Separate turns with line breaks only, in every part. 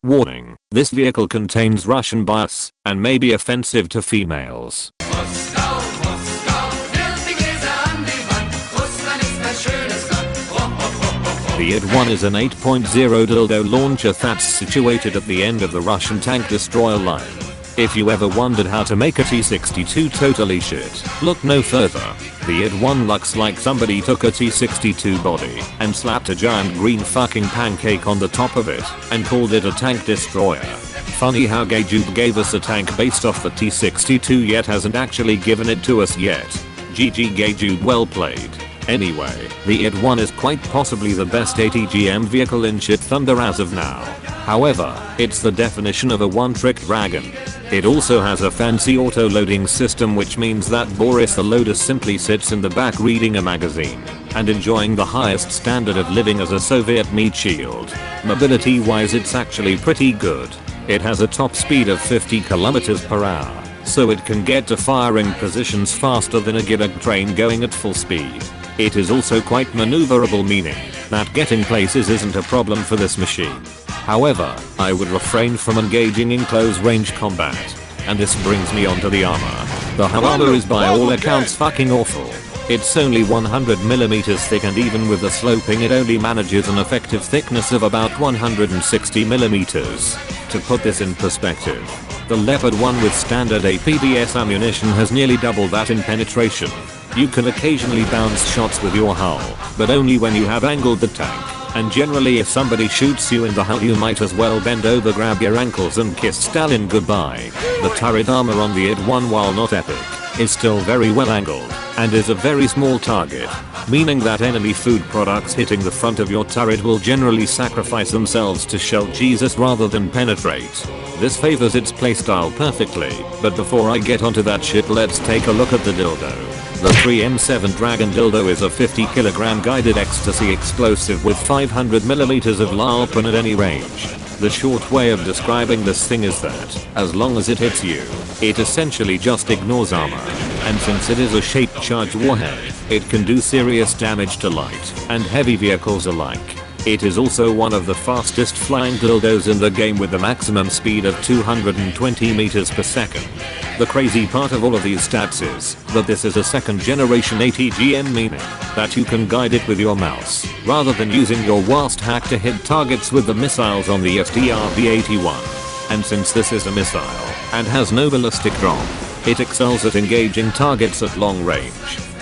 Warning, this vehicle contains Russian bias and may be offensive to females. The ID-1 is an 8.0 dildo launcher that's situated at the end of the Russian tank destroyer line. If you ever wondered how to make a T-62 totally shit, look no further. The ID-1 looks like somebody took a T-62 body and slapped a giant green fucking pancake on the top of it and called it a tank destroyer. Funny how GayJube gave us a tank based off the T-62 yet hasn't actually given it to us yet. GG GayJube, well played. Anyway, the ID-1 is quite possibly the best ATGM vehicle in Shit Thunder as of now. However, it's the definition of a one-trick dragon. It also has a fancy auto-loading system, which means that Boris the Loader simply sits in the back reading a magazine and enjoying the highest standard of living as a Soviet meat shield. Mobility wise, it's actually pretty good. It has a top speed of 50 km per hour, so it can get to firing positions faster than a Gidog train going at full speed. It is also quite maneuverable, meaning that getting places isn't a problem for this machine. However, I would refrain from engaging in close range combat. And this brings me onto the armor. The armor is by all accounts fucking awful. It's only 100mm thick, and even with the sloping it only manages an effective thickness of about 160mm. To put this in perspective, the Leopard 1 with standard APDS ammunition has nearly double that in penetration. You can occasionally bounce shots with your hull, but only when you have angled the tank. And generally if somebody shoots you in the hull, you might as well bend over, grab your ankles and kiss Stalin goodbye. The turret armor on the ID-1, while not epic, is still very well angled and is a very small target, meaning that enemy food products hitting the front of your turret will generally sacrifice themselves to shell Jesus rather than penetrate. This favors its playstyle perfectly, but before I get onto that shit, let's take a look at the dildo. The 3M7 Dragon dildo is a 50 kg guided ecstasy explosive with 500mm of LARPN at any range. The short way of describing this thing is that, as long as it hits you, it essentially just ignores armor. And since it is a shaped charge warhead, it can do serious damage to light and heavy vehicles alike. It is also one of the fastest flying dildos in the game with a maximum speed of 220 meters per second. The crazy part of all of these stats is that this is a second generation ATGM, meaning that you can guide it with your mouse rather than using your WASD hack to hit targets with the missiles on the SDRV-81. And since this is a missile and has no ballistic drop, it excels at engaging targets at long range.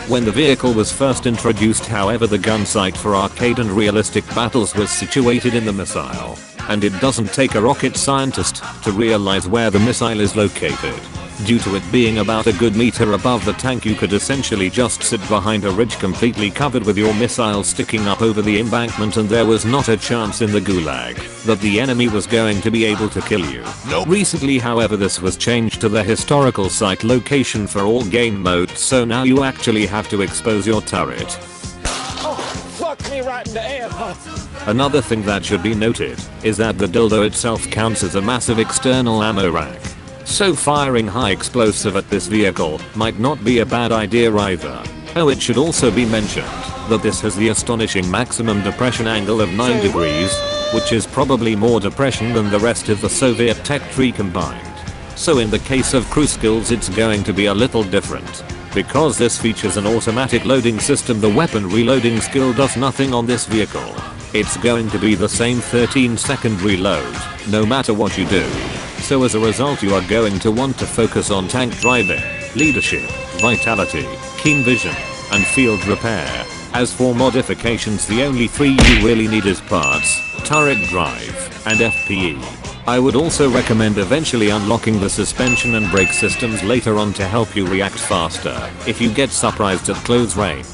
When the vehicle was first introduced, however, the gun sight for arcade and realistic battles was situated in the missile, and it doesn't take a rocket scientist to realize where the missile is located. Due to it being about a good meter above the tank, you could essentially just sit behind a ridge completely covered with your missile sticking up over the embankment, and there was not a chance in the gulag that the enemy was going to be able to kill you. Nope. Recently, however, this was changed to the historical site location for all game modes, so now you actually have to expose your turret.
Oh, fuck me right in the ass.
Another thing that should be noted is that the dildo itself counts as a massive external ammo rack. So firing high explosive at this vehicle might not be a bad idea either. Oh, it should also be mentioned that this has the astonishing maximum depression angle of 9 degrees, which is probably more depression than the rest of the Soviet tech tree combined. So in the case of crew skills, it's going to be a little different. Because this features an automatic loading system, the weapon reloading skill does nothing on this vehicle. It's going to be the same 13-second reload, no matter what you do. So as a result, you are going to want to focus on tank driving, leadership, vitality, keen vision, and field repair. As for modifications, the only 3 you really need is parts, turret drive, and FPE. I would also recommend eventually unlocking the suspension and brake systems later on to help you react faster if you get surprised at close range.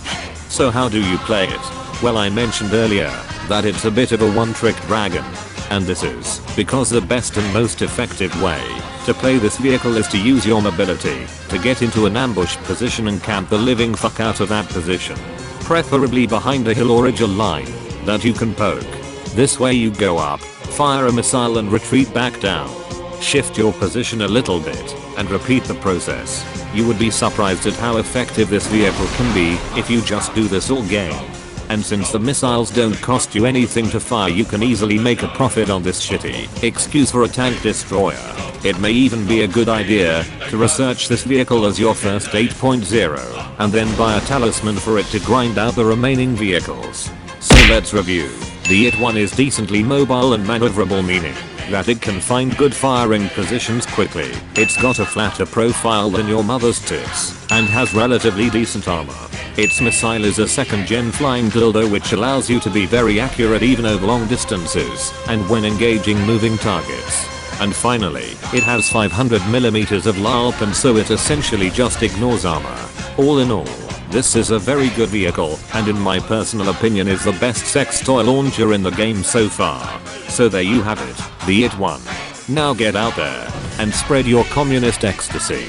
So how do you play it? Well, I mentioned earlier that it's a bit of a one-trick dragon. And this is because the best and most effective way to play this vehicle is to use your mobility to get into an ambush position and camp the living fuck out of that position. Preferably behind a hill or ridge line that you can poke. This way you go up, fire a missile and retreat back down. Shift your position a little bit and repeat the process. You would be surprised at how effective this vehicle can be if you just do this all game. And since the missiles don't cost you anything to fire, you can easily make a profit on this shitty excuse for a tank destroyer. It may even be a good idea to research this vehicle as your first 8.0 and then buy a talisman for it to grind out the remaining vehicles. So let's review. The IT-1 is decently mobile and maneuverable, meaning that it can find good firing positions quickly. It's got a flatter profile than your mother's tits and has relatively decent armor. Its missile is a 2nd gen flying dildo which allows you to be very accurate even over long distances and when engaging moving targets. And finally, it has 500mm of LARP, and so it essentially just ignores armor. All in all, this is a very good vehicle and in my personal opinion is the best sex toy launcher in the game so far. So there you have it, the IT-1. Now get out there and spread your communist ecstasy.